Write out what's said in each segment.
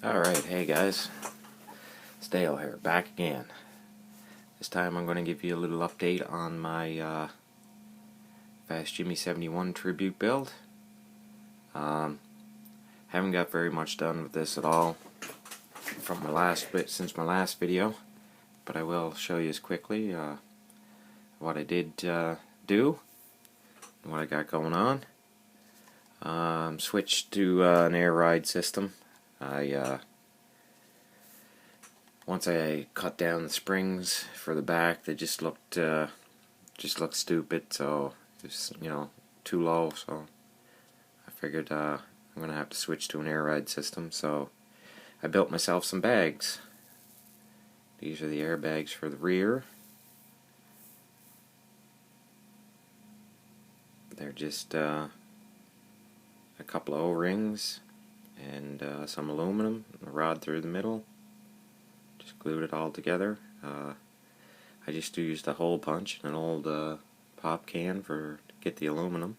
Alright, hey guys, it's Dale here, back again. This time I'm going to give you a little update on my FJ71 tribute build. Haven't got very much done with this at all from since my last video, but I will show you quickly what I did do and what I got going on. Switched to an air ride system. Once I cut down the springs for the back, they just looked stupid. So just too low. So I figured I'm gonna have to switch to an air ride system. So I built myself some bags. These are the airbags for the rear. They're just a couple of O-rings and some aluminum, a rod through the middle. Just glued it all together. I just used a hole punch and an old pop can to get the aluminum.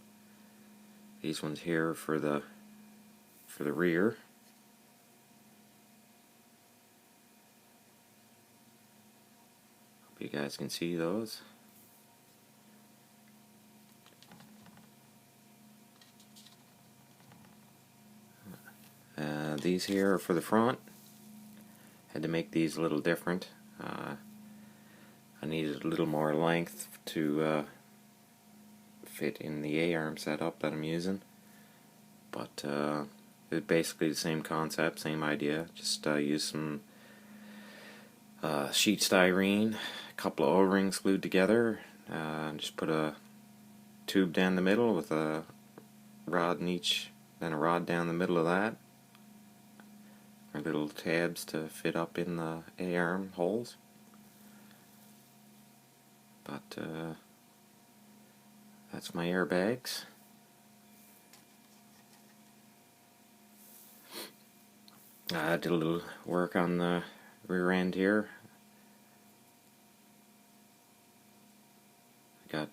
These ones here for the rear. Hope you guys can see those. These here are for the front. Had to make these a little different. I needed a little more length to fit in the A-arm setup that I'm using, but it's basically the same concept, same idea. Just use some sheet styrene, a couple of O-rings glued together, just put a tube down the middle with a rod in each, then a rod down the middle of that. Little tabs to fit up in the A-arm holes. But that's my airbags. I did a little work on the rear end here. I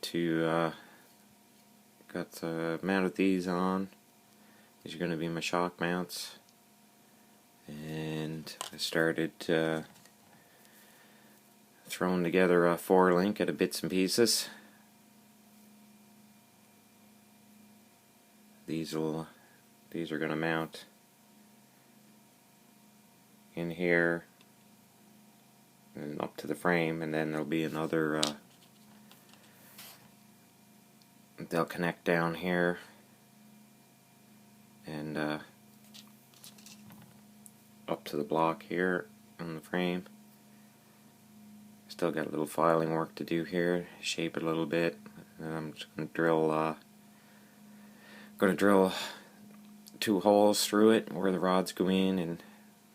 got mounted these on. These are going to be my shock mounts. And I started throwing together a 4-link out of bits and pieces. These are going to mount in here and up to the frame, and then there'll be another. They'll connect down here and up to the block here on the frame. Still got a little filing work to do here, shape it a little bit, and I'm just going to drill 2 holes through it where the rods go in and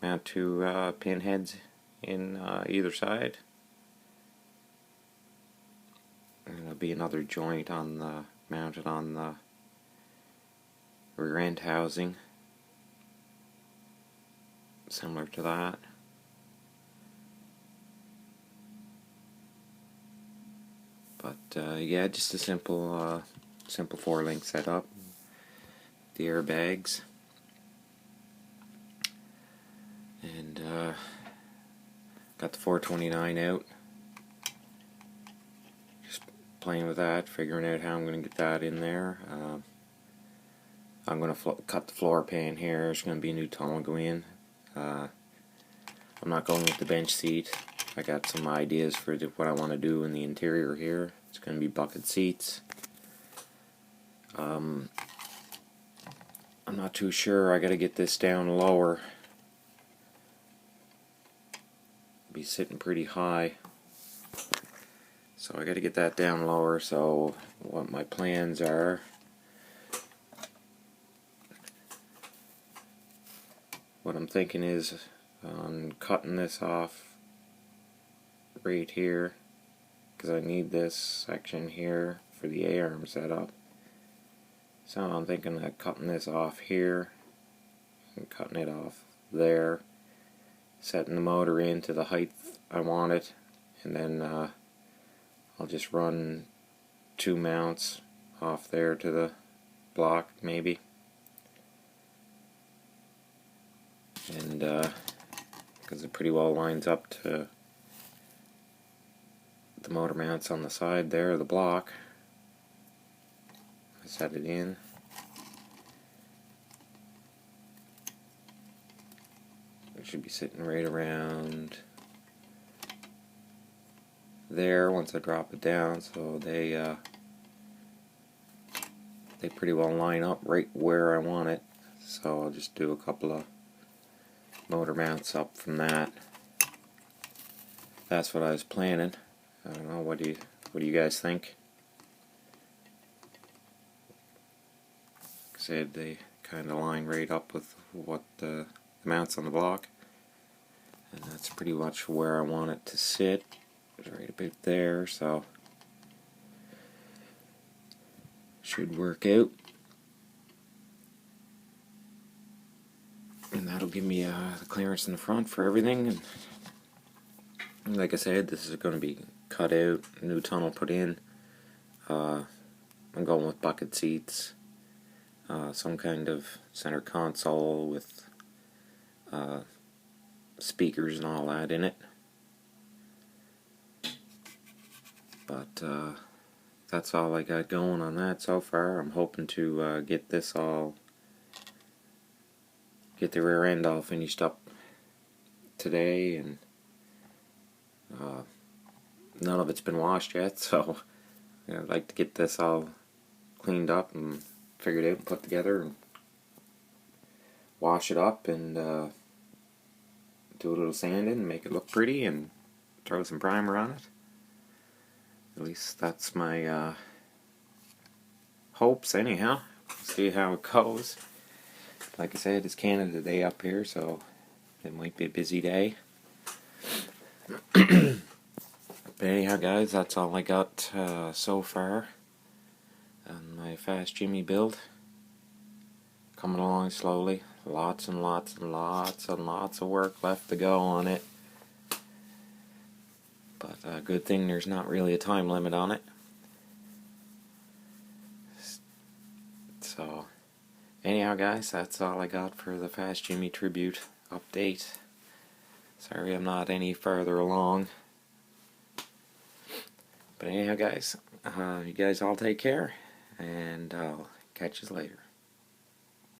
mount 2 pin heads in either side. And there'll be another joint mounted on the rear end housing, similar to that. But yeah, just a simple 4-link setup. The airbags, and got the 429 out. Just playing with that, figuring out how I'm going to get that in there. I'm going to cut the floor pan here. There's going to be a new tunnel go in. I'm not going with the bench seat. I got some ideas for what I want to do in the interior here. It's going to be bucket seats. I'm not too sure. I got to get this down lower. Be sitting pretty high. So I got to get that down lower. So what my plans are, what I'm thinking is on cutting this off right here, because I need this section here for the A-arm setup. So I'm thinking of cutting this off here and cutting it off there, setting the motor into the height I want it, and then I'll just run 2 mounts off there to the block maybe. and because it pretty well lines up to the motor mounts on the side there of the block. I set it in. It should be sitting right around there once I drop it down, so they pretty well line up right where I want it. So I'll just do a couple of motor mounts up from that. That's what I was planning. I don't know, what do you guys think? Like I said, they kind of line right up with what the mounts on the block, and that's pretty much where I want it to sit. It's right about there, so should work out. And that'll give me the clearance in the front for everything. And like I said, this is going to be cut out, new tunnel put in. I'm going with bucket seats, some kind of center console with speakers and all that in it. But that's all I got going on that so far. I'm hoping to get this all, get the rear end all finished up today, and none of it's been washed yet, so I'd like to get this all cleaned up and figured out and put together and wash it up and do a little sanding and make it look pretty and throw some primer on it. At least that's my hopes anyhow. See how it goes. Like I said, it's Canada Day up here, so it might be a busy day. But anyhow guys, that's all I got so far on my Fast Jimmy build. Coming along slowly. Lots and lots and lots and lots of work left to go on it. But good thing there's not really a time limit on it. So anyhow guys, that's all I got for the Fast Jimmy tribute update. Sorry I'm not any further along. But anyhow guys, you guys all take care, and I'll catch you later.